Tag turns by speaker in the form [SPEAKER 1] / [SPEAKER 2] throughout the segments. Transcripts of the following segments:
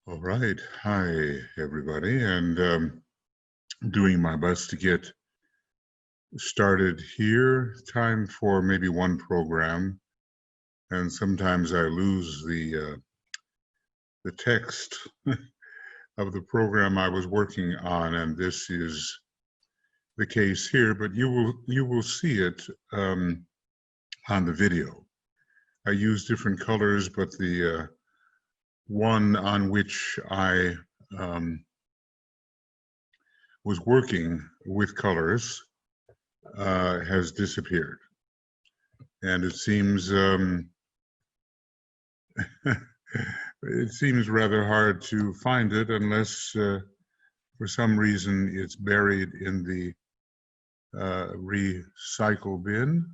[SPEAKER 1] All right. Hi, everybody. And doing my best to get started here. Time for maybe one program. And sometimes I lose the text of the program I was working on. And this is the case here, but you will see it on the video. I use different colors, but the one on which I was working with colors has disappeared, and it seems it seems rather hard to find it unless for some reason it's buried in the recycle bin,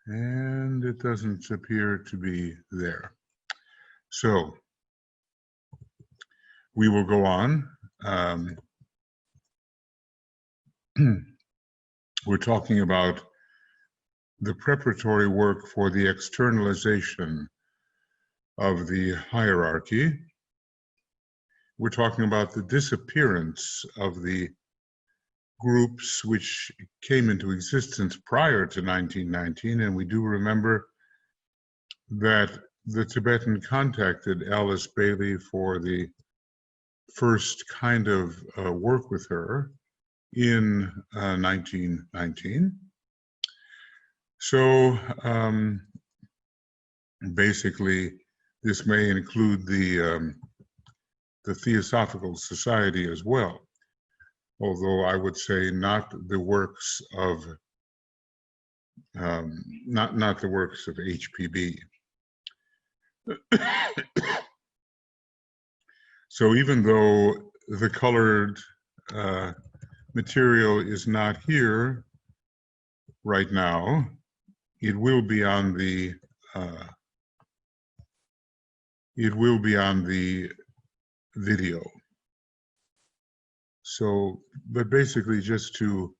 [SPEAKER 1] and it doesn't appear to be there. So we will go on. We're talking about the preparatory work for the externalization of the hierarchy. We're talking about the disappearance of the groups which came into existence prior to 1919, and we do remember that the Tibetan contacted Alice Bailey for the first kind of work with her in 1919. So basically, this may include the Theosophical Society as well, although I would say not the works of not the works of HPB. So even though the colored material is not here right now, it will be on the video. So, but basically, just to,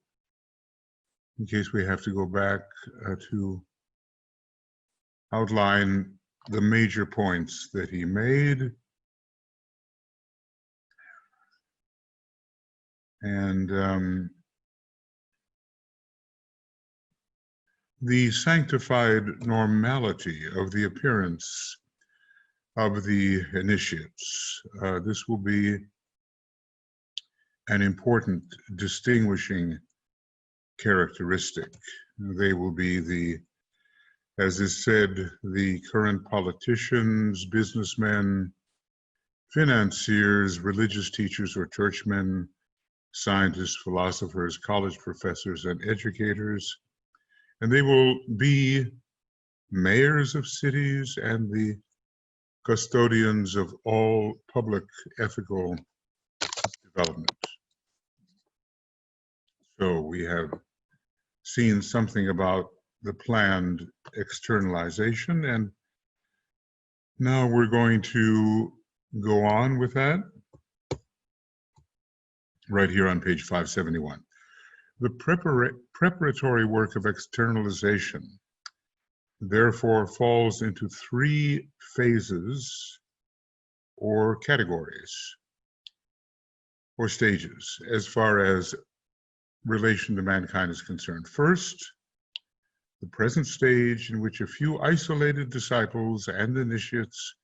[SPEAKER 1] in case we have to go back to outline the major points that he made. And the sanctified normality of the appearance of the initiates. This will be an important distinguishing characteristic. They will be the, as is said, the current politicians, businessmen, financiers, religious teachers or churchmen, scientists, philosophers, college professors, and educators. And they will be mayors of cities and the custodians of all public ethical development. So we have seen something about the planned externalization, and now we're going to go on with that right here on page 571. The preparatory work of externalization therefore falls into three phases or categories or stages as far as relation to mankind is concerned. First, the present stage in which a few isolated disciples and initiates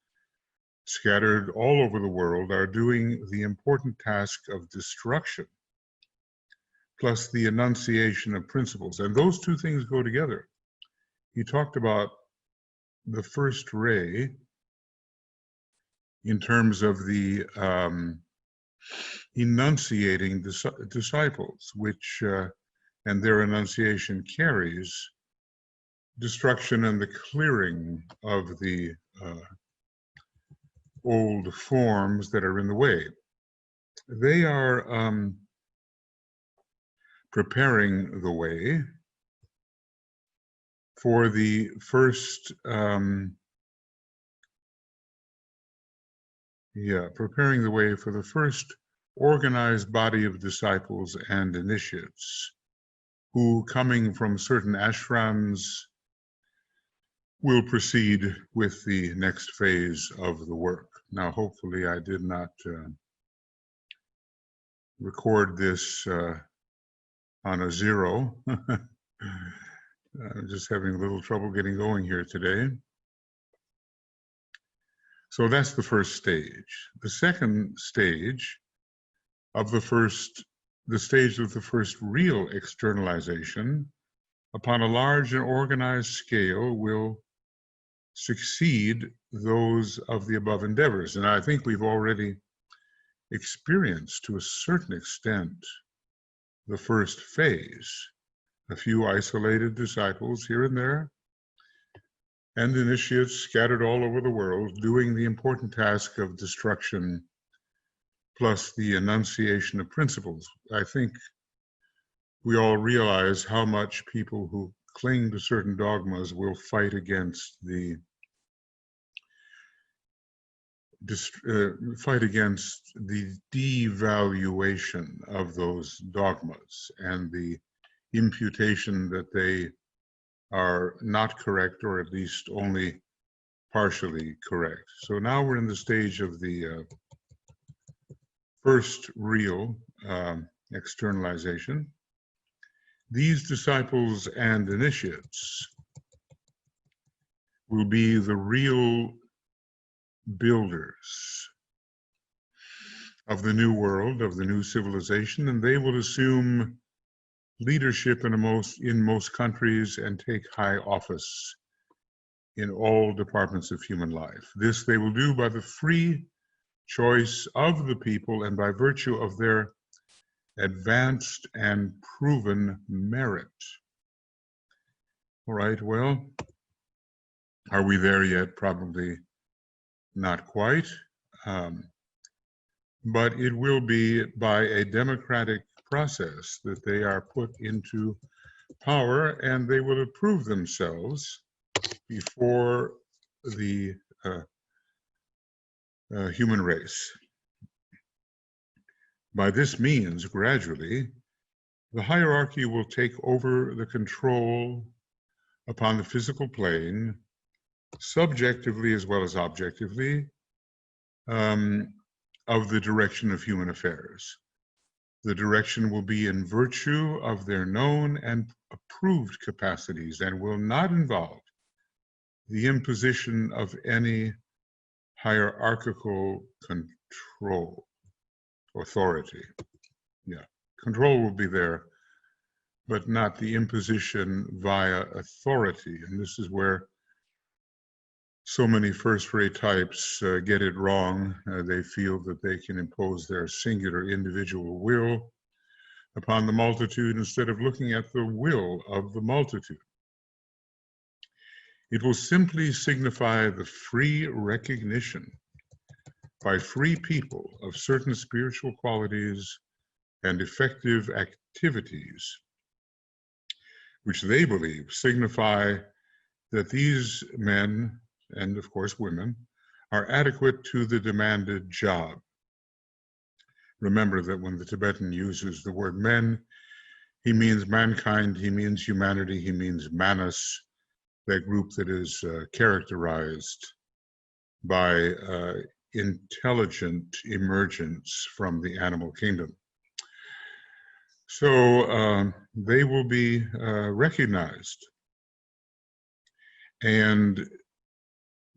[SPEAKER 1] scattered all over the world are doing the important task of destruction, plus the enunciation of principles. And those two things go together. He talked about the first ray in terms of the enunciating disciples, which and their enunciation carries destruction and the clearing of the old forms that are in the way. They are preparing the way for the first, preparing the way for the first organized body of disciples and initiates who, coming from certain ashrams, we'll proceed with the next phase of the work. Now, hopefully I did not record this on a zero. I'm just having a little trouble getting going here today. So that's the first stage. The second stage of the stage of the first real externalization upon a large and organized scale will succeed those of the above endeavors. And I think we've already experienced to a certain extent the first phase, a few isolated disciples here and there, and initiates scattered all over the world doing the important task of destruction plus the enunciation of principles. I think we all realize how much people who cling to certain dogmas will fight against the devaluation of those dogmas and the imputation that they are not correct, or at least only partially correct. So now we're in the stage of the first real externalization. These disciples and initiates will be the real builders of the new world, of the new civilization, and they will assume leadership in most countries and take high office in all departments of human life. This they will do by the free choice of the people and by virtue of their advanced and proven merit. All right, well, are we there yet? Probably not quite, but it will be by a democratic process that they are put into power, and they will approve themselves before the human race. By this means, gradually, the hierarchy will take over the control upon the physical plane, subjectively as well as objectively, of the direction of human affairs. The direction will be in virtue of their known and approved capacities and will not involve the imposition of any hierarchical control, authority. Yeah, control will be there, but not the imposition via authority. And this is where so many first-rate types get it wrong. They feel that they can impose their singular individual will upon the multitude instead of looking at the will of the multitude. It will simply signify the free recognition by free people of certain spiritual qualities and effective activities, which they believe signify that these men, and of course women, are adequate to the demanded job. Remember that when the Tibetan uses the word men, he means mankind, he means humanity, he means Manas, that group that is characterized by intelligent emergence from the animal kingdom. So they will be recognized and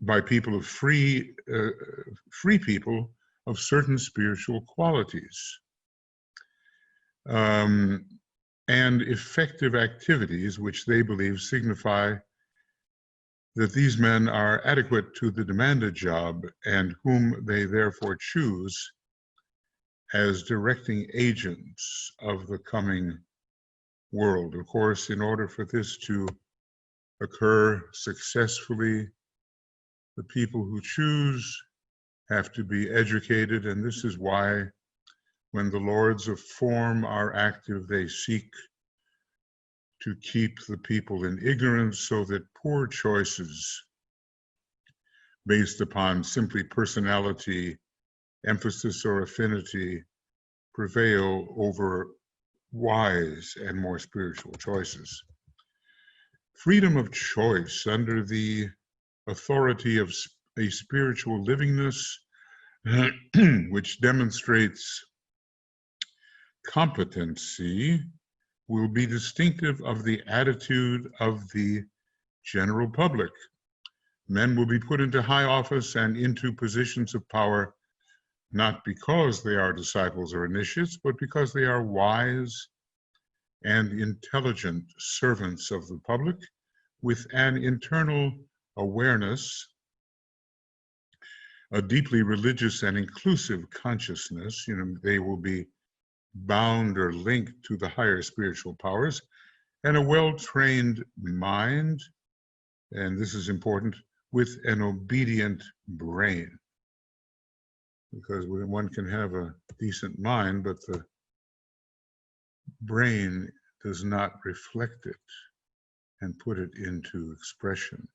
[SPEAKER 1] by people of free people of certain spiritual qualities and effective activities which they believe signify that these men are adequate to the demanded job and whom they therefore choose as directing agents of the coming world. Of course, in order for this to occur successfully, the people who choose have to be educated, and this is why when the lords of form are active, they seek to keep the people in ignorance so that poor choices based upon simply personality, emphasis, or affinity prevail over wise and more spiritual choices. freedom of choice under the authority of a spiritual livingness which demonstrates competency will be distinctive of the attitude of the general public. Men will be put into high office and into positions of power, not because they are disciples or initiates, but because they are wise and intelligent servants of the public with an internal awareness, a deeply religious and inclusive consciousness. They will be bound or linked to the higher spiritual powers, and a well-trained mind, and this is important, with an obedient brain. Because one can have a decent mind, but the brain does not reflect it and put it into expression.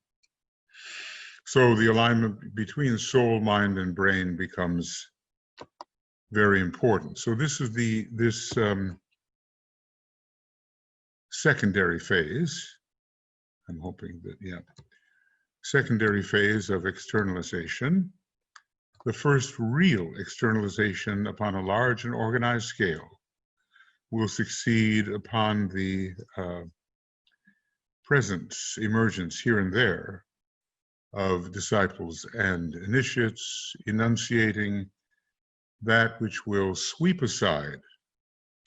[SPEAKER 1] So the alignment between soul, mind, and brain becomes very important. So this is this secondary phase. I'm hoping that, yeah. Secondary phase of externalization. The first real externalization upon a large and organized scale will succeed upon the presence, emergence here and there of disciples and initiates, enunciating that which will sweep aside,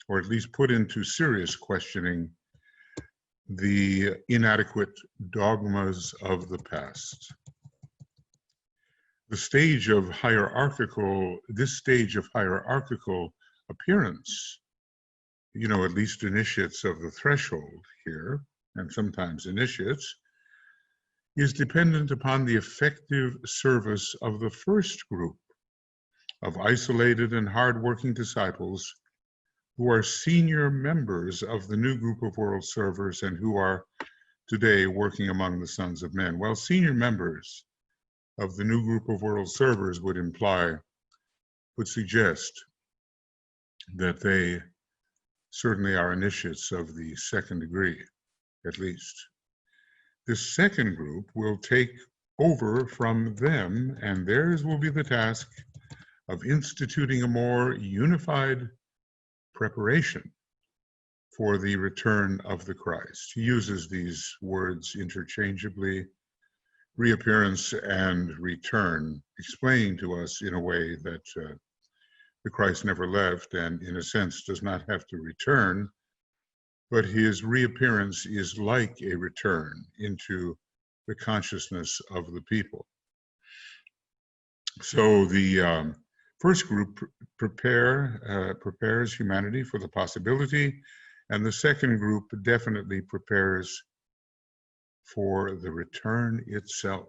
[SPEAKER 1] or at least put into serious questioning, the inadequate dogmas of the past. This stage of hierarchical appearance, at least initiates of the threshold here, and sometimes initiates, is dependent upon the effective service of the first group of isolated and hard-working disciples who are senior members of the new group of world servers and who are today working among the sons of men. Well, senior members of the new group of world servers would suggest that they certainly are initiates of the second degree, at least. This second group will take over from them, and theirs will be the task of instituting a more unified preparation for the return of the Christ. He uses these words interchangeably, reappearance and return, explaining to us in a way that the Christ never left and in a sense does not have to return, but his reappearance is like a return into the consciousness of the people. So the first group prepares humanity for the possibility, and the second group definitely prepares for the return itself.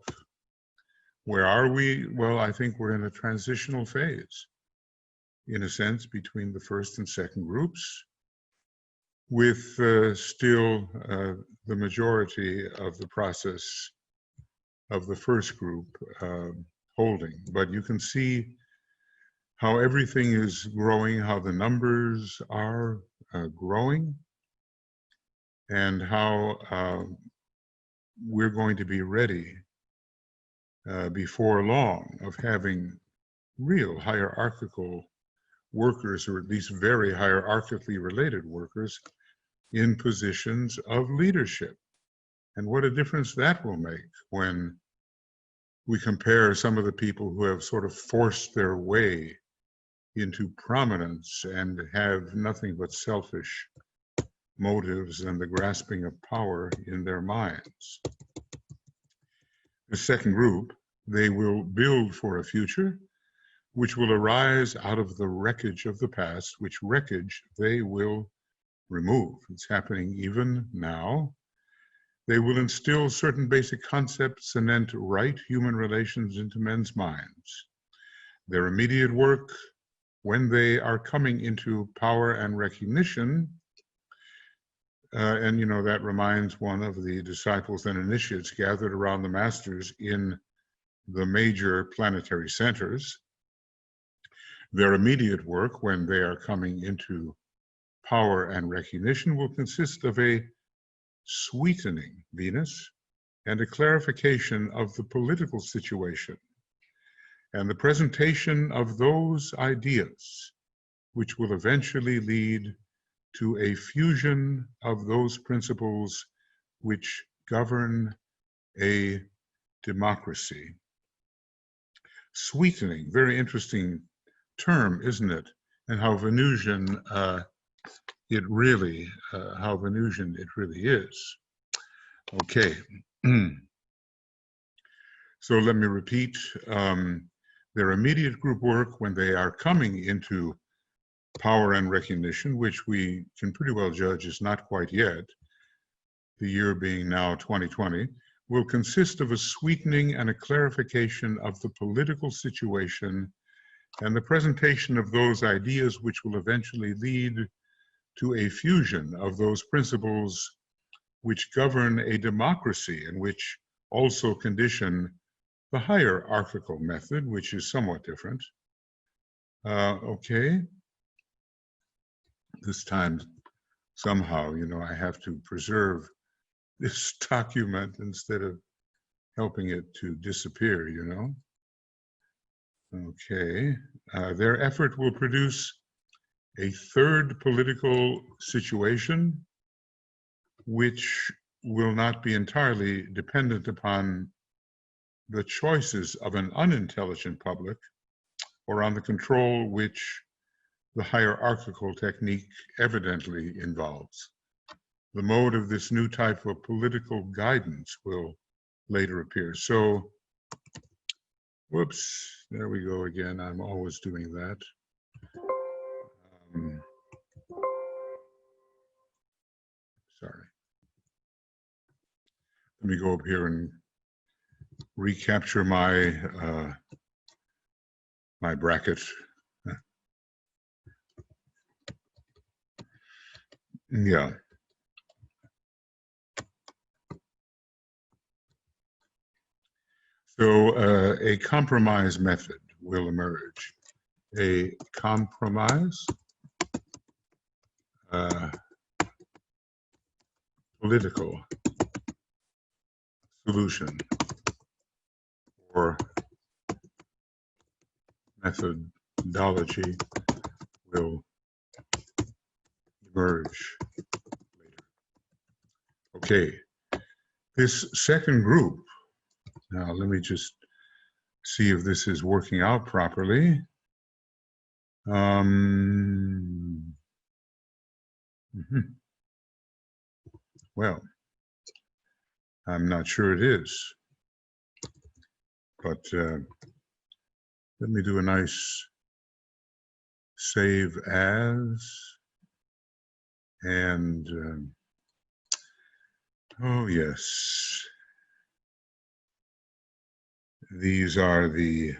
[SPEAKER 1] Where are we? Well, I think we're in a transitional phase, in a sense, between the first and second groups, with still the majority of the process of the first group holding. But you can see how everything is growing, how the numbers are growing, and how we're going to be ready before long of having real hierarchical workers, or at least very hierarchically related workers, in positions of leadership. And what a difference that will make when we compare some of the people who have sort of forced their way into prominence and have nothing but selfish motives and the grasping of power in their minds. The second group, they will build for a future which will arise out of the wreckage of the past, which wreckage they will remove. It's happening even now. They will instill certain basic concepts, cement right human relations into men's minds. Their immediate work, when they are coming into power and recognition, and that reminds one of the disciples and initiates gathered around the masters in the major planetary centers. Their immediate work, when they are coming into power and recognition, will consist of a sweetening, Venus, and a clarification of the political situation, and the presentation of those ideas which will eventually lead to a fusion of those principles which govern a democracy. Sweetening, very interesting term, isn't it? And how Venusian it really is. Okay. So let me repeat. Their immediate group work, when they are coming into power and recognition, which we can pretty well judge is not quite yet, the year being now 2020, will consist of a sweetening and a clarification of the political situation and the presentation of those ideas which will eventually lead to a fusion of those principles which govern a democracy and which also condition the hierarchical method, which is somewhat different. Okay. This time, somehow, I have to preserve this document instead of helping it to disappear, Okay. Their effort will produce a third political situation which will not be entirely dependent upon the choices of an unintelligent public or on the control which the hierarchical technique evidently involves. The mode of this new type of political guidance will later appear. So, whoops, there we go again. I'm always doing that. Sorry. Let me go up here and recapture my my bracket. Yeah. So a compromise method will emerge. A compromise political solution or methodology will emerge later. Okay, this second group, now let me just see if this is working out properly. Well, I'm not sure it is, but let me do a nice save as, and oh yes, these are the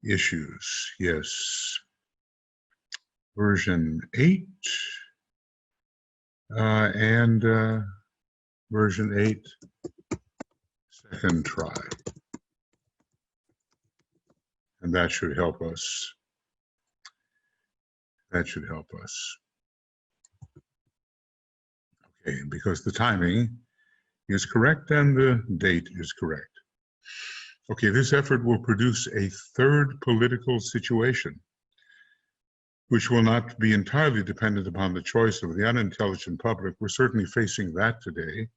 [SPEAKER 1] issues, yes. Version 8 and version 8 second try. And that should help us. That should help us. Okay, because the timing is correct and the date is correct. Okay, this effort will produce a third political situation, which will not be entirely dependent upon the choice of the unintelligent public. We're certainly facing that today,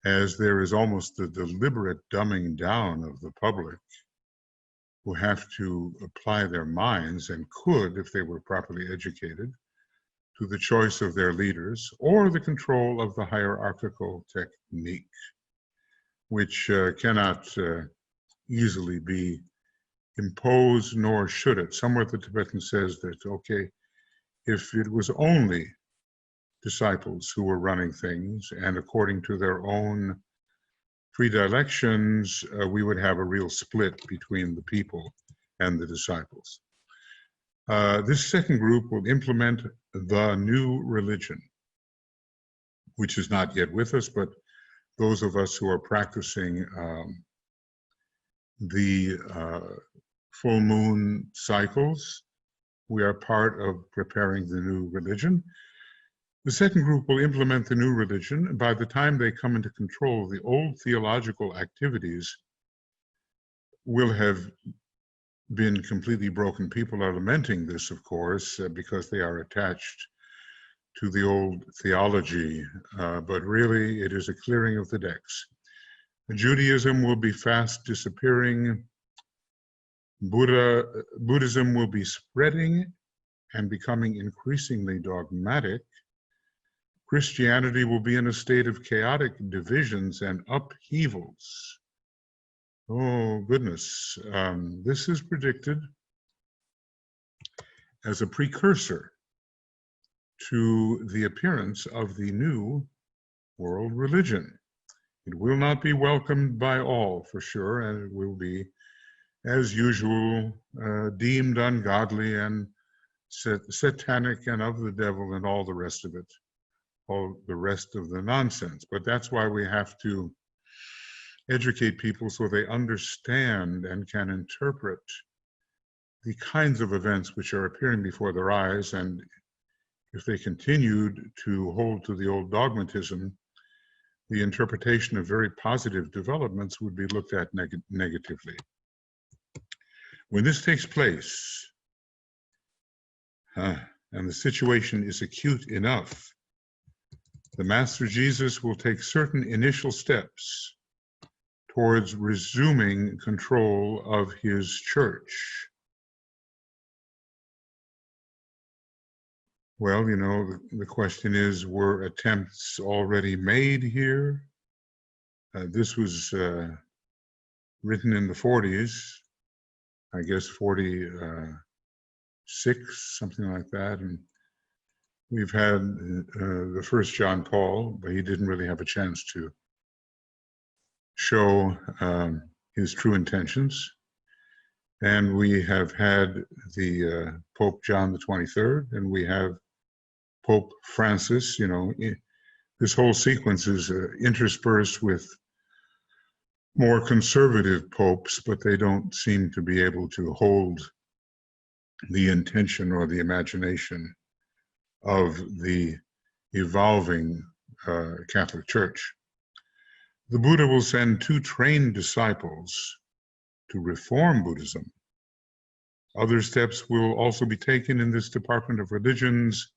[SPEAKER 1] as there is almost a deliberate dumbing down of the public who have to apply their minds, and could, if they were properly educated, to the choice of their leaders or the control of the hierarchical technique, which cannot easily be imposed, nor should it. Somewhere the Tibetan says that, okay, if it was only disciples who were running things and according to their own predilections, we would have a real split between the people and the disciples. This second group will implement the new religion, which is not yet with us, but those of us who are practicing the full moon cycles, we are part of preparing the new religion. The second group will implement the new religion, and by the time they come into control, the old theological activities will have been completely broken. People are lamenting this, of course, because they are attached to the old theology, but really it is a clearing of the decks. Judaism will be fast disappearing. Buddhism will be spreading and becoming increasingly dogmatic. Christianity will be in a state of chaotic divisions and upheavals. Oh, goodness. This is predicted as a precursor to the appearance of the new world religion. It will not be welcomed by all, for sure, and it will be, as usual, deemed ungodly and satanic and of the devil and all the rest of it, all the rest of the nonsense. But that's why we have to educate people so they understand and can interpret the kinds of events which are appearing before their eyes. And if they continued to hold to the old dogmatism, the interpretation of very positive developments would be looked at negatively. When this takes place, and the situation is acute enough, the Master Jesus will take certain initial steps towards resuming control of his church. Well, you know, the question is, were attempts already made here? This was written in the 40s, I guess 46, something like that. And we've had the first John Paul, but he didn't really have a chance to show his true intentions. And we have had the Pope John the 23rd, and we have Pope Francis. You know, this whole sequence is interspersed with more conservative popes, but they don't seem to be able to hold the intention or the imagination of the evolving Catholic Church. The Buddha will send 2 trained disciples to reform Buddhism. Other steps will also be taken in this department of religions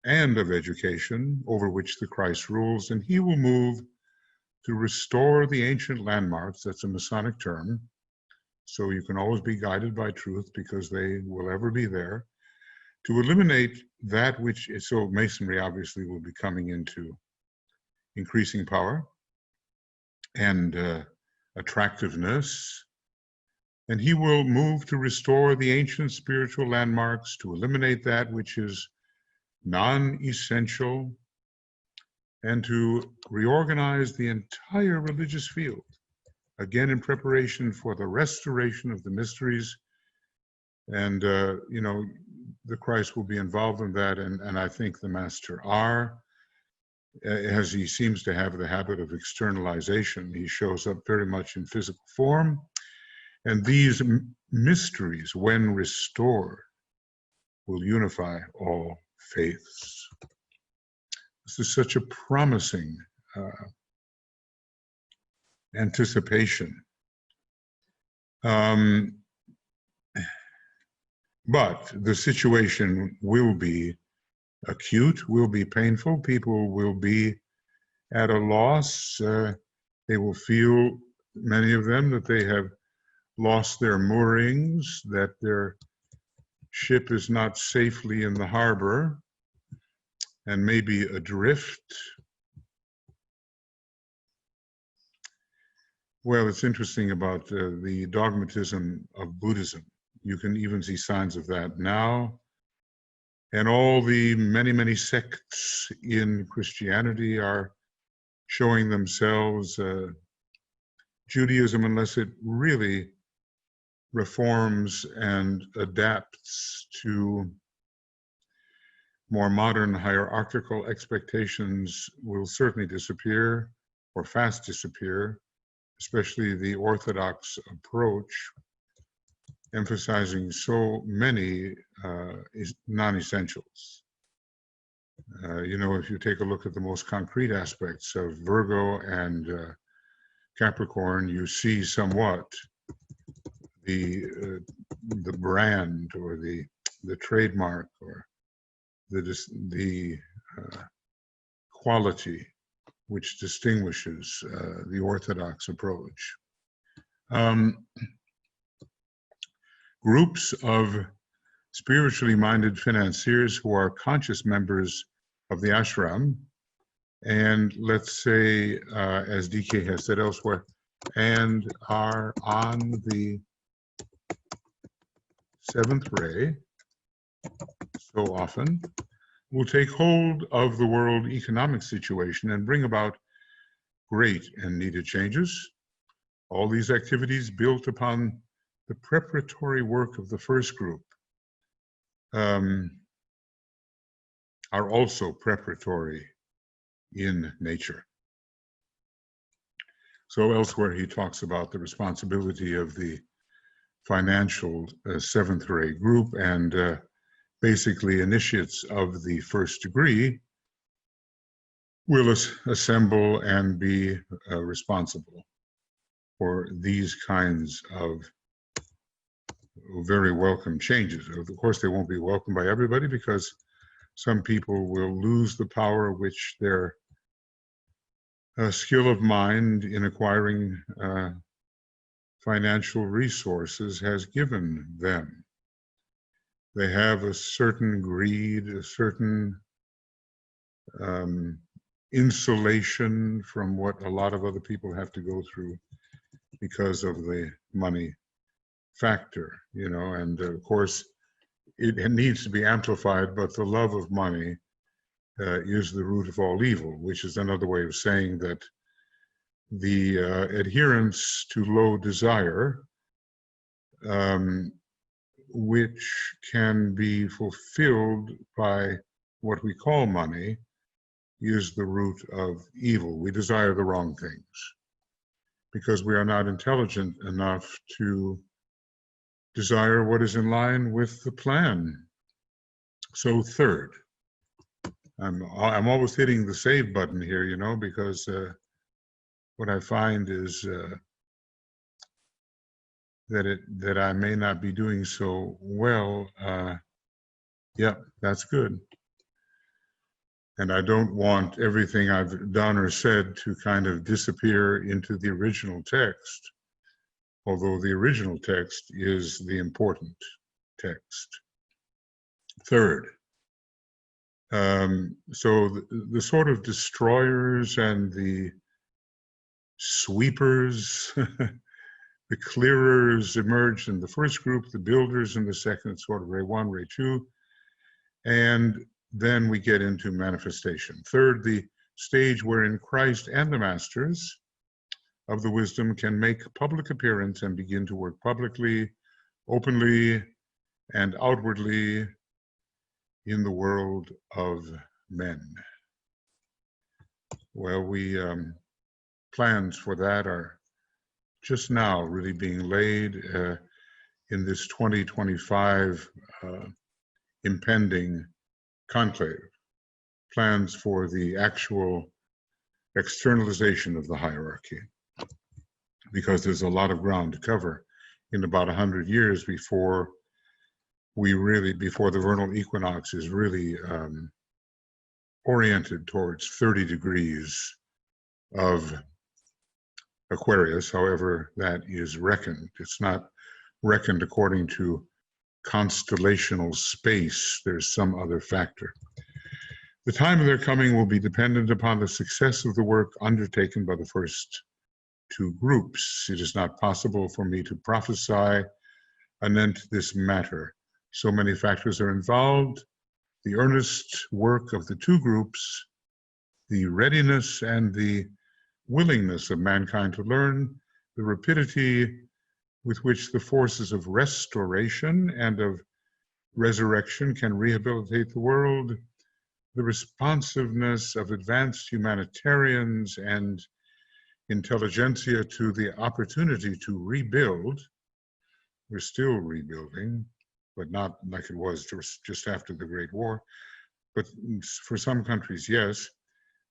[SPEAKER 1] and of education, over which the Christ rules, and he will move to restore the ancient landmarks. That's a Masonic term, so you can always be guided by truth because they will ever be there. To eliminate that which is, so Masonry obviously will be coming into increasing power and attractiveness, and he will move to restore the ancient spiritual landmarks, to eliminate that which is non-essential, and to reorganize the entire religious field, again in preparation for the restoration of the mysteries. And, you know, the Christ will be involved in that, and I think the Master R, as he seems to have the habit of externalization, he shows up very much in physical form, and these mysteries, when restored, will unify all faiths. This is such a promising anticipation. But the situation will be acute, will be painful. People will be at a loss. They will feel, many of them, that they have lost their moorings, that their ship is not safely in the harbor and maybe adrift. Well, it's interesting about the dogmatism of Buddhism. You can even see signs of that now. And all the many sects in Christianity are showing themselves. Judaism, unless it really reforms and adapts to more modern hierarchical expectations, will certainly disappear, or fast disappear, especially the Orthodox approach, emphasizing so many non-essentials. You know, if you take a look at the most concrete aspects of Virgo and Capricorn, you see somewhat the brand or the trademark or the quality which distinguishes the orthodox approach. Groups of spiritually minded financiers who are conscious members of the ashram, and let's say, as DK has said elsewhere, and are on the seventh ray so often, will take hold of the world economic situation and bring about great and needed changes. All these activities built upon the preparatory work of the first group are also preparatory in nature. So elsewhere he talks about the responsibility of the financial seventh ray group, and basically initiates of the first degree will assemble and be responsible for these kinds of very welcome changes. Of course, they won't be welcomed by everybody, because some people will lose the power which their skill of mind in acquiring financial resources has given them. They have a certain greed, a certain insulation from what a lot of other people have to go through because of the money factor, you know, and of course it needs to be amplified, but the love of money is the root of all evil, which is another way of saying that the adherence to low desire, which can be fulfilled by what we call money, is the root of evil. We desire the wrong things because we are not intelligent enough to desire what is in line with the plan. So third, I'm always hitting the save button here, you know, because what I find is that I may not be doing so well. Yeah, that's good. And I don't want everything I've done or said to kind of disappear into the original text, although the original text is the important text. Third, so the sort of destroyers and the sweepers, the clearers emerged in the first group, the builders in the second, sort of ray 1, ray 2, and then we get into manifestation. Third, the stage wherein Christ and the masters of the wisdom can make public appearance and begin to work publicly, openly, and outwardly in the world of men. Well, plans for that are just now really being laid in this 2025 impending conclave. Plans for the actual externalization of the hierarchy, because there's a lot of ground to cover in about 100 years before the vernal equinox is really oriented towards 30 degrees of Aquarius, however that is reckoned. It's not reckoned according to constellational space. There's some other factor. The time of their coming will be dependent upon the success of the work undertaken by the first two groups. It is not possible for me to prophesy anent this matter. So many factors are involved: the earnest work of the two groups, the readiness and the willingness of mankind to learn, the rapidity with which the forces of restoration and of resurrection can rehabilitate the world, the responsiveness of advanced humanitarians and intelligentsia to the opportunity to rebuild. We're still rebuilding, but not like it was just after the Great War. but for some countries, yes,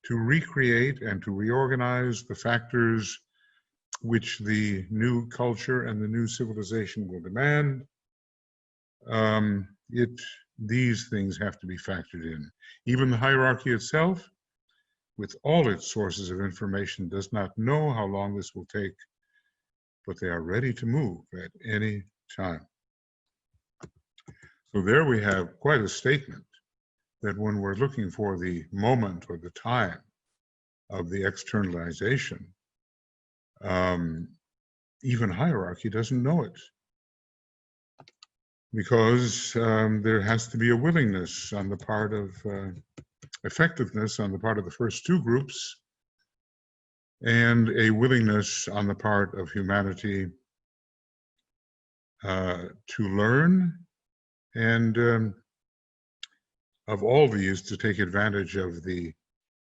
[SPEAKER 1] to recreate and to reorganize the factors which the new culture and the new civilization will demand. These things have to be factored in. Even the hierarchy itself, with all its sources of information, does not know how long this will take, but they are ready to move at any time. So there we have quite a statement that when we're looking for the moment or the time of the externalization, even hierarchy doesn't know it, because there has to be a willingness on the part of effectiveness on the part of the first two groups, and a willingness on the part of humanity to learn, and of all these to take advantage of the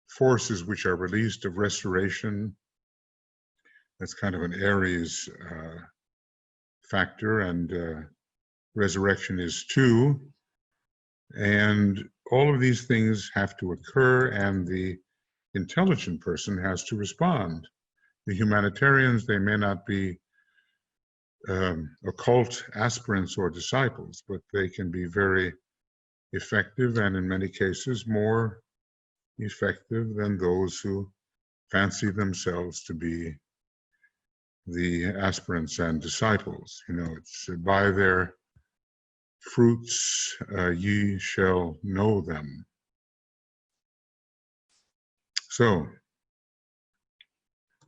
[SPEAKER 1] forces which are released of restoration. That's kind of an Aries factor, and resurrection is too. And all of these things have to occur, and the intelligent person has to respond. The humanitarians, they may not be occult aspirants or disciples, but they can be very effective, and in many cases more effective than those who fancy themselves to be the aspirants and disciples. You know, it's by their fruits ye shall know them. So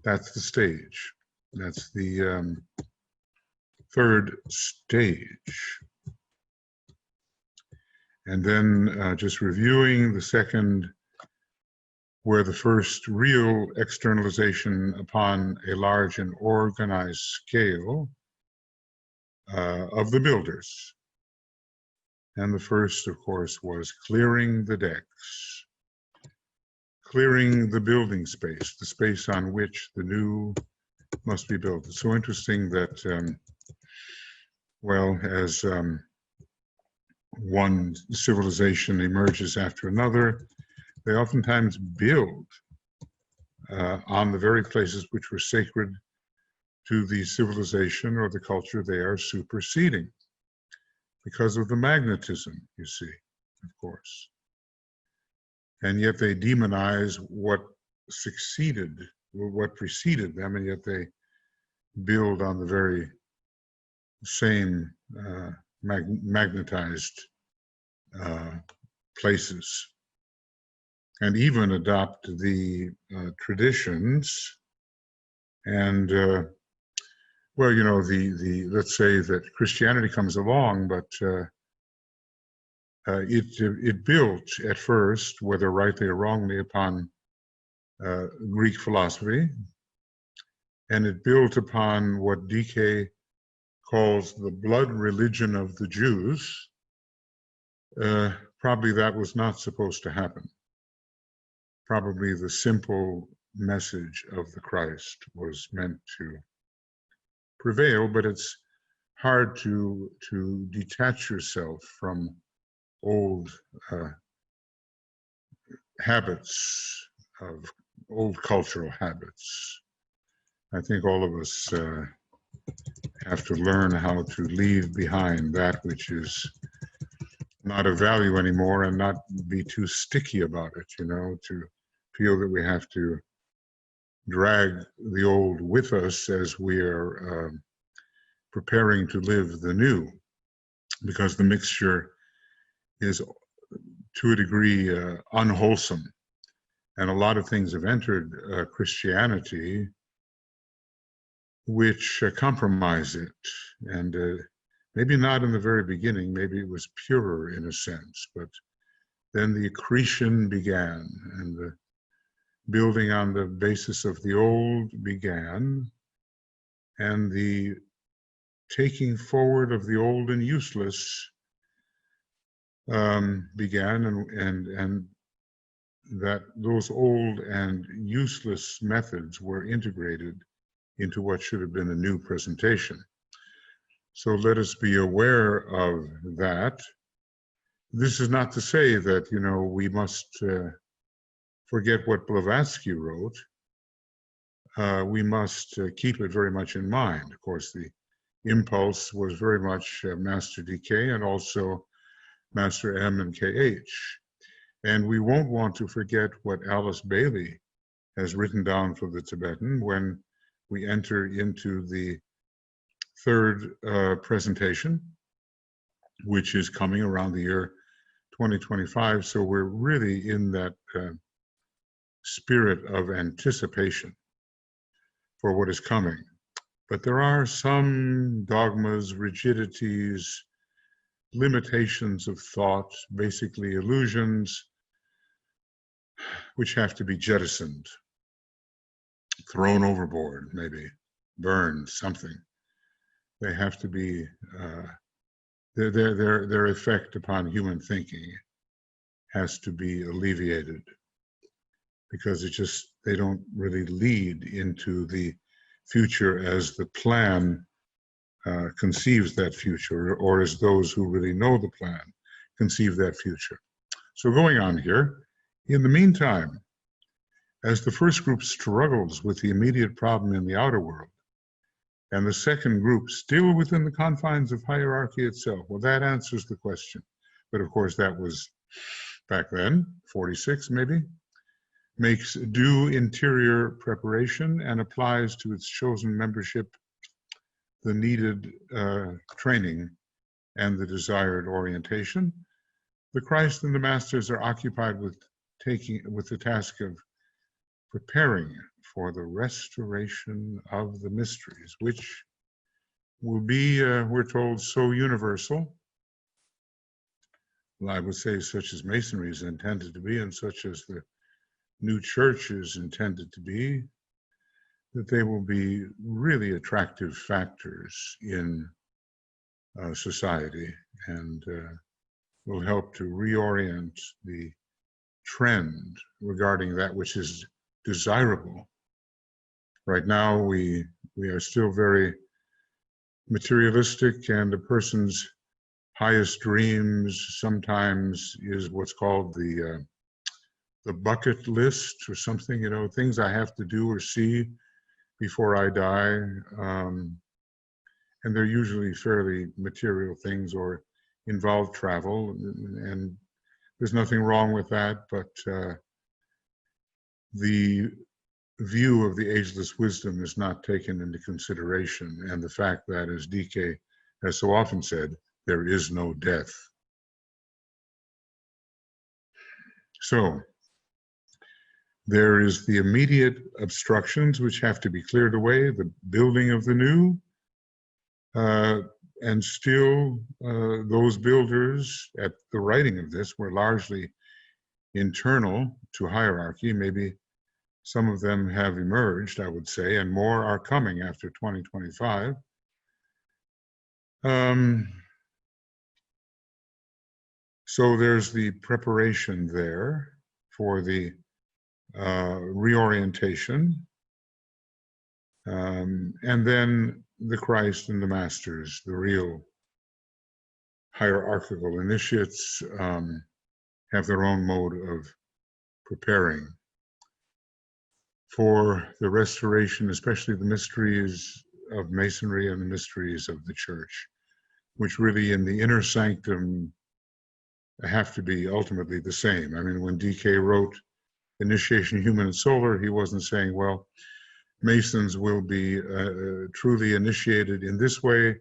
[SPEAKER 1] that's the stage. That's the third stage. And then just reviewing the second, where the first real externalization upon a large and organized scale of the builders. And the first, of course, was clearing the decks, clearing the building space, the space on which the new must be built. It's so interesting that, well, as one civilization emerges after another, they oftentimes build on the very places which were sacred to the civilization or the culture they are superseding, because of the magnetism, you see, of course. And yet they demonize what succeeded, what preceded them, and yet they build on the very same magnetized places, and even adopt the traditions. And well, you know, let's say that Christianity comes along, but it built at first, whether rightly or wrongly, upon Greek philosophy, and it built upon what DK calls the blood religion of the Jews. Probably that was not supposed to happen. Probably the simple message of the Christ was meant to prevail, but it's hard to detach yourself from old habits, of old cultural habits. I think all of us have to learn how to leave behind that which is not of value anymore, and not be too sticky about it, you know, to feel that we have to drag the old with us as we are preparing to live the new, because the mixture is to a degree unwholesome, and a lot of things have entered Christianity which compromise it, and maybe not in the very beginning, maybe it was purer in a sense, but then the accretion began, and the building on the basis of the old began, and the taking forward of the old and useless began, and that those old and useless methods were integrated into what should have been a new presentation. So let us be aware of that This is not to say that, you know, we must forget what Blavatsky wrote. We must keep it very much in mind. Of course, the impulse was very much Master DK and also Master M and KH. And we won't want to forget what Alice Bailey has written down for the Tibetan when we enter into the third presentation, which is coming around the year 2025. So we're really in that spirit of anticipation for what is coming. But there are some dogmas, rigidities, limitations of thought, basically illusions, which have to be jettisoned, thrown overboard, maybe burned, something. They have to be, their effect upon human thinking has to be alleviated, because they don't really lead into the future as the plan conceives that future, or as those who really know the plan conceive that future. So going on here, in the meantime, as the first group struggles with the immediate problem in the outer world, and the second group still within the confines of hierarchy itself, well, that answers the question. But of course, that was back then, 46 maybe, makes due interior preparation and applies to its chosen membership the needed training and the desired orientation. The Christ and the Masters are occupied with the task of preparing for the restoration of the mysteries, which will be, we're told, so universal. Well, I would say such as Masonry is intended to be, and such as the new church is intended to be, that they will be really attractive factors in society, and will help to reorient the trend regarding that which is desirable. Right now, we are still very materialistic, and a person's highest dreams sometimes is what's called the bucket list or something, you know, things I have to do or see before I die. And they're usually fairly material things or involve travel, and there's nothing wrong with that, but the view of the ageless wisdom is not taken into consideration, and the fact that, as DK has so often said, there is no death. So there is the immediate obstructions which have to be cleared away, the building of the new, and still those builders at the writing of this were largely internal to hierarchy. Maybe some of them have emerged, I would say, and more are coming after 2025. So there's the preparation there for the reorientation, and then the Christ and the Masters, the real hierarchical initiates, have their own mode of preparing for the restoration, especially the mysteries of Masonry and the mysteries of the Church, which really in the inner sanctum have to be ultimately the same. I mean, when DK wrote Initiation Human and Solar, he wasn't saying, well, Masons will be truly initiated in this way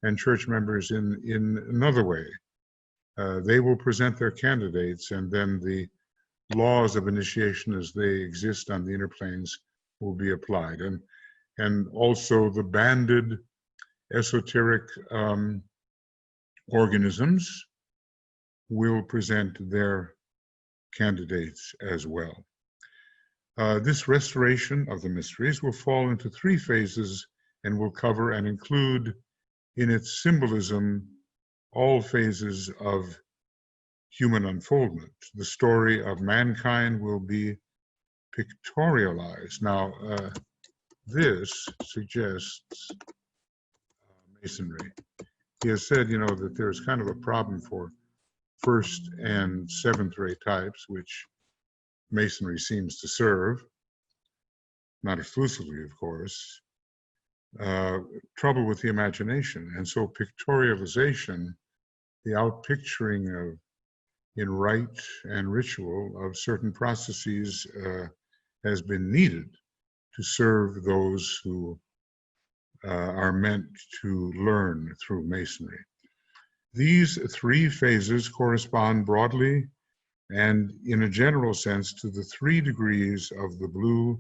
[SPEAKER 1] and church members in another way. They will present their candidates, and then the laws of initiation as they exist on the inner planes will be applied. And also the banded esoteric organisms will present their candidates as well. This restoration of the mysteries will fall into three phases and will cover and include in its symbolism all phases of human unfoldment. The story of mankind will be pictorialized. Now, this suggests Masonry. He has said, you know, that there's kind of a problem for first and seventh ray types, which Masonry seems to serve, not exclusively, of course, trouble with the imagination. And so pictorialization, the outpicturing of, in rite and ritual, of certain processes has been needed to serve those who are meant to learn through Masonry. These three phases correspond broadly and in a general sense to the 3 degrees of the Blue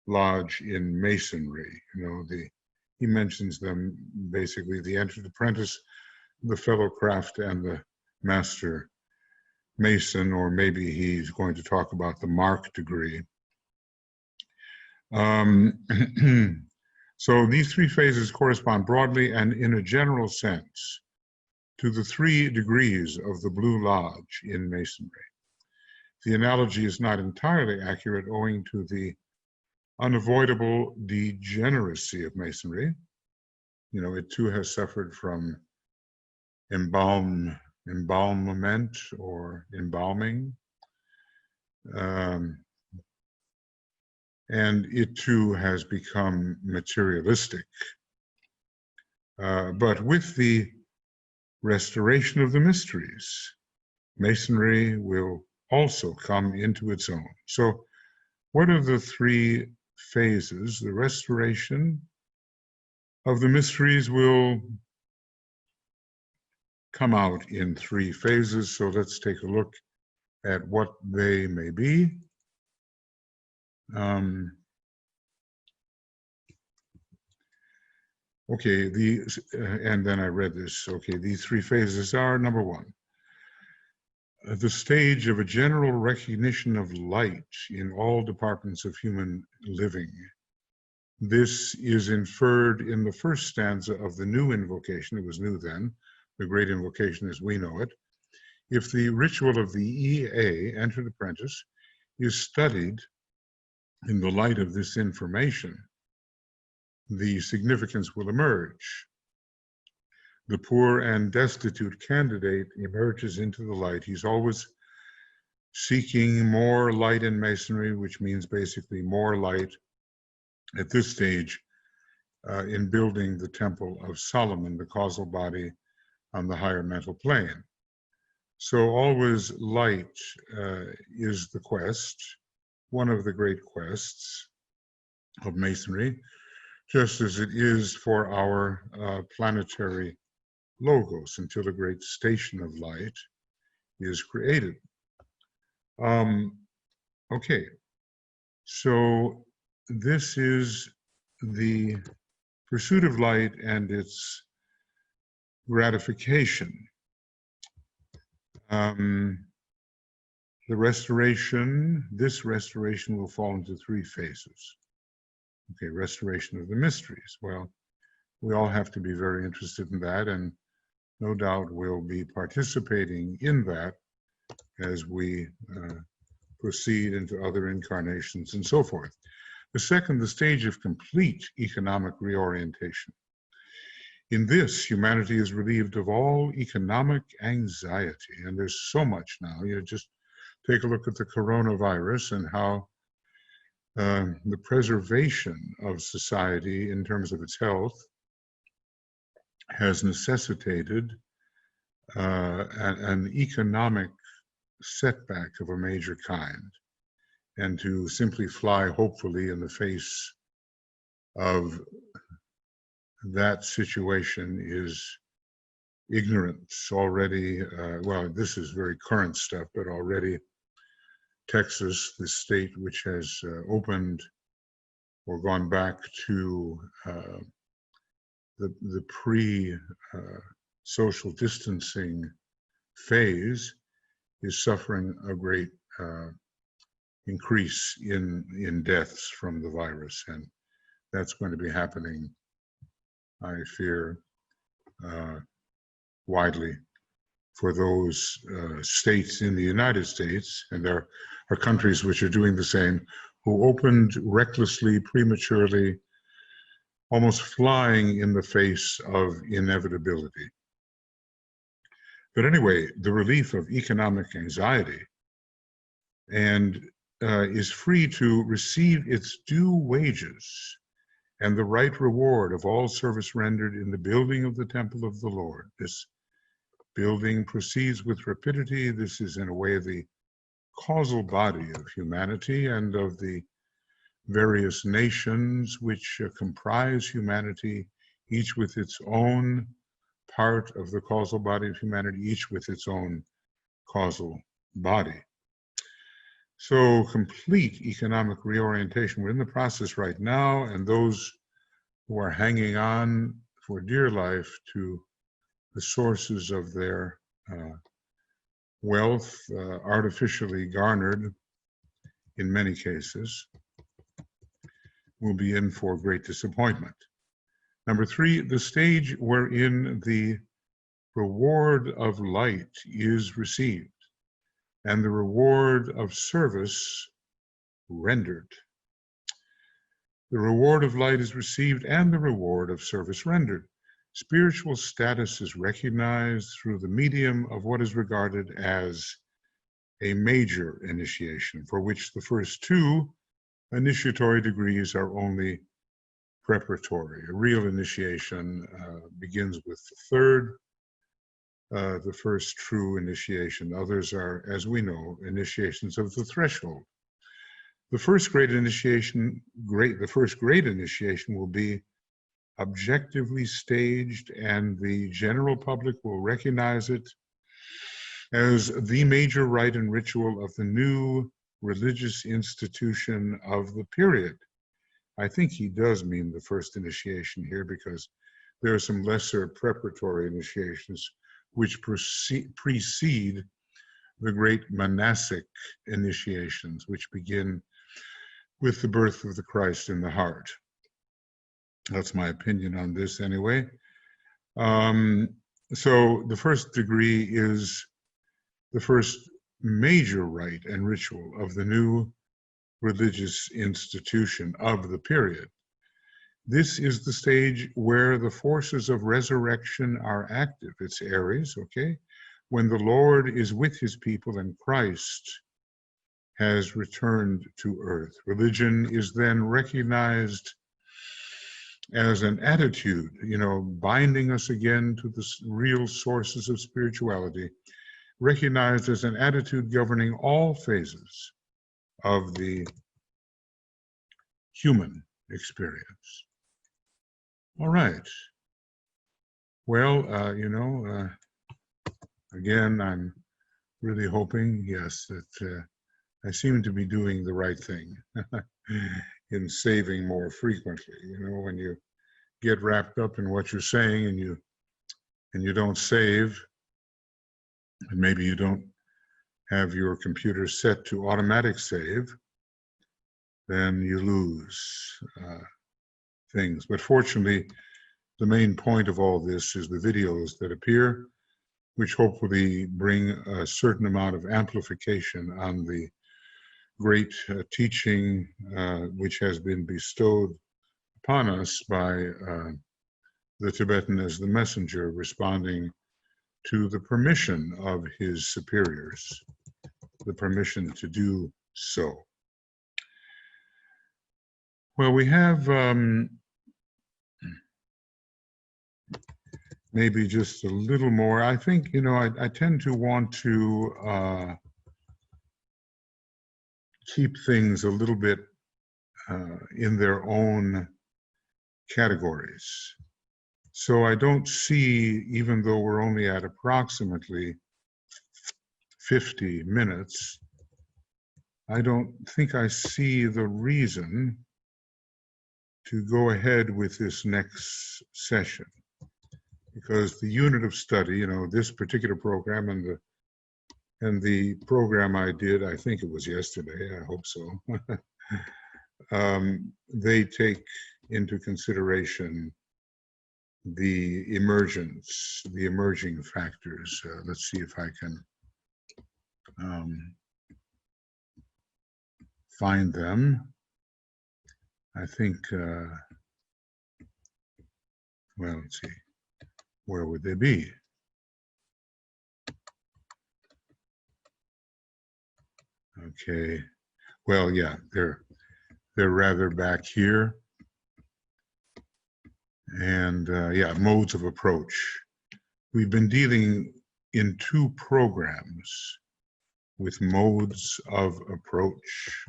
[SPEAKER 1] Lodge in Masonry. You know, he mentions them basically: the entered apprentice, the fellow craft, and the master mason, or maybe he's going to talk about the mark degree. So these 3 phases correspond broadly and in a general sense to the 3 degrees of the Blue Lodge in Masonry. The analogy is not entirely accurate owing to the unavoidable degeneracy of Masonry. You know, it too has suffered from embalmment or embalming. And it too has become materialistic. But with the restoration of the mysteries, Masonry will also come into its own. So what are the 3 phases? The restoration of the mysteries will come out in 3 phases. So let's take a look at what they may be. Okay, and then I read this. Okay, these 3 phases are: number 1, the stage of a general recognition of light in all departments of human living. This is inferred in the first stanza of the new invocation. It was new then, the great invocation as we know it. If the ritual of the EA, entered apprentice, is studied in the light of this information, the significance will emerge. The poor and destitute candidate emerges into the light. He's always seeking more light in Masonry, which means basically more light at this stage in building the Temple of Solomon, the causal body on the higher mental plane. So always light is the quest, one of the great quests of Masonry, just as it is for our planetary logos, until a great station of light is created. Okay, so this is the pursuit of light and its gratification. The restoration, this restoration will fall into 3 phases. Okay, restoration of the mysteries. Well, we all have to be very interested in that, and no doubt we'll be participating in that as we proceed into other incarnations and so forth. The second, the stage of complete economic reorientation. In this, humanity is relieved of all economic anxiety, and there's so much now. You just take a look at the coronavirus and how the preservation of society in terms of its health has necessitated an economic setback of a major kind. And to simply fly hopefully in the face of that situation is ignorance already. Well, this is very current stuff, but already Texas, the state which has opened or gone back to the pre-social distancing phase, is suffering a great increase in deaths from the virus. And that's going to be happening, I fear, widely for those states in the United States, and there are countries which are doing the same, who opened recklessly, prematurely, almost flying in the face of inevitability. But anyway, the relief of economic anxiety and is free to receive its due wages and the right reward of all service rendered in the building of the temple of the Lord. This building proceeds with rapidity. This is in a way the causal body of humanity and of the various nations which comprise humanity, each with its own part of the causal body of humanity, each with its own causal body. So complete economic reorientation. We're in the process right now, and those who are hanging on for dear life to the sources of their wealth, artificially garnered in many cases, will be in for great disappointment. Number three, the stage wherein the reward of light is received and the reward of service rendered. The reward of light is received and the reward of service rendered. Spiritual status is recognized through the medium of what is regarded as a major initiation, for which the first two initiatory degrees are only preparatory. A real initiation begins with the third, the first true initiation. Others are, as we know, initiations of the threshold. The first great initiation will be objectively staged, and the general public will recognize it as the major rite and ritual of the new religious institution of the period. I think he does mean the first initiation here, because there are some lesser preparatory initiations which precede the great monastic initiations, which begin with the birth of the Christ in the heart. That's my opinion on this anyway. So the first degree is the first major rite and ritual of the new religious institution of the period. This is the stage where the forces of resurrection are active. It's Aries, okay? When the Lord is with his people and Christ has returned to earth. Religion is then recognized as an attitude, binding us again to the real sources of spirituality, recognized as an attitude governing all phases of the human experience. All right. Well, again, I'm really hoping, yes, that I seem to be doing the right thing in saving more frequently. When you get wrapped up in what you're saying and you don't save, and maybe you don't have your computer set to automatic save, then you lose things. But fortunately, the main point of all this is the videos that appear, which hopefully bring a certain amount of amplification on the great teaching which has been bestowed upon us by the Tibetan as the messenger, responding to the permission of his superiors, the permission to do so. Well, we have maybe just a little more. I think, I tend to want to keep things a little bit in their own categories. So I don't see, even though we're only at approximately 50 minutes, I don't think I see the reason to go ahead with this next session, because the unit of study, this particular program and the program I did, I think it was yesterday, I hope so, they take into consideration the emerging factors. Let's see if I can find them. I think, well, let's see, where would they be? Okay. Well, yeah, they're rather back here. And yeah, modes of approach. We've been dealing in 2 programs with modes of approach.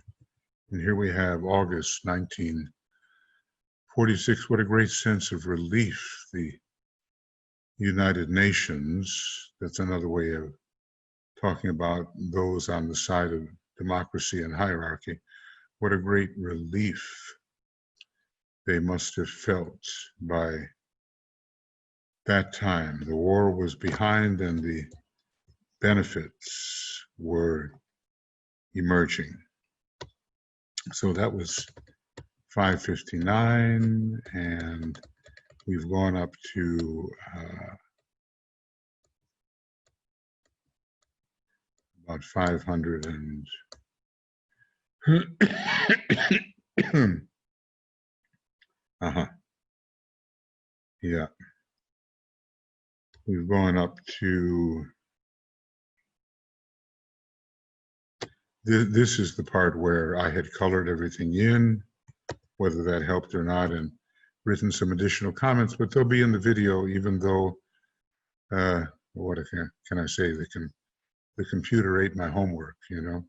[SPEAKER 1] And here we have August 1946. What a great sense of relief. The United Nations, that's another way of talking about those on the side of democracy and hierarchy. What a great relief they must have felt by that time. The war was behind and the benefits were emerging. So that was 559, and we've gone up to about 500 and yeah, we've gone up to this is the part where I had colored everything in, whether that helped or not, and written some additional comments, but they'll be in the video, even though what can I say, the computer ate my homework, you know.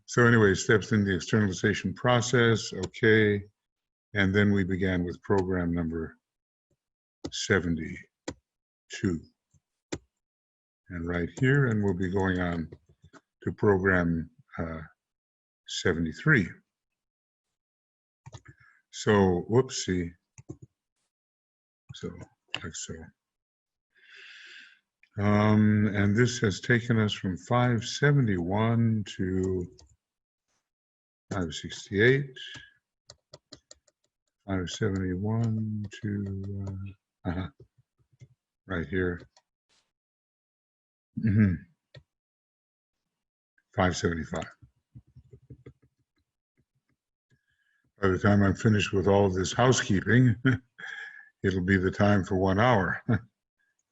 [SPEAKER 1] So anyway, steps in the externalization process, okay. And then we began with program number 72. And right here, and we'll be going on to program 73. So, whoopsie. So, like so. And this has taken us from 571 to 568, 571 to right here, 575. By the time I'm finished with all of this housekeeping, it'll be the time for 1 hour.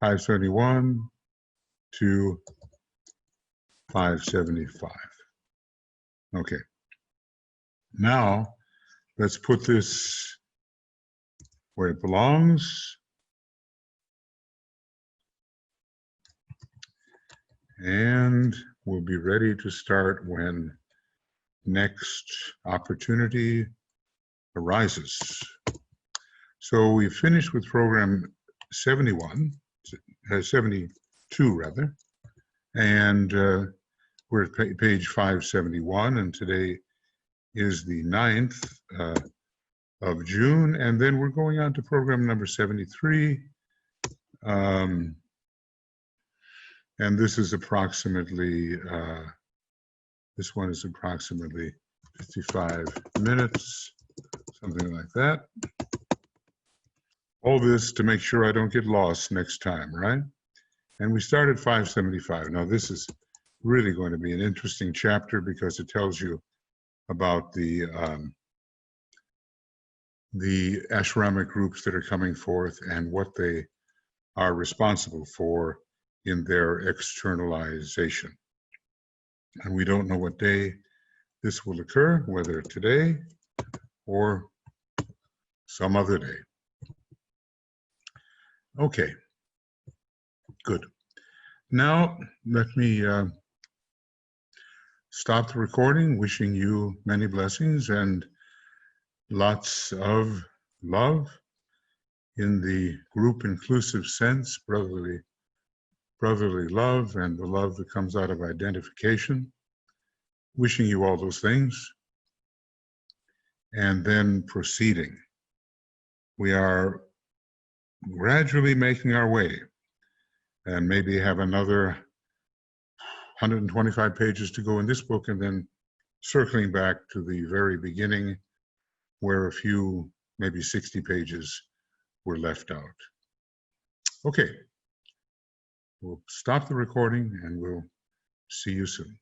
[SPEAKER 1] 571 to 575. Okay. Now, let's put this where it belongs. And we'll be ready to start when next opportunity arises. So we finished with program 72 rather, and we're at page 571, and today is the 9th of June, and then we're going on to program number 73. And this is approximately, this one is approximately 55 minutes, something like that. All this to make sure I don't get lost next time, right? And we start at 575. Now this is really going to be an interesting chapter because it tells you about the ashramic groups that are coming forth and what they are responsible for in their externalization. And we don't know what day this will occur, whether today or some other day. Okay, good. Now let me stop the recording, wishing you many blessings and lots of love in the group inclusive sense, brotherly love, and the love that comes out of identification. Wishing you all those things. And then proceeding. We are gradually making our way and maybe have another 125 pages to go in this book, and then circling back to the very beginning where a few, maybe 60 pages were left out. Okay. We'll stop the recording and we'll see you soon.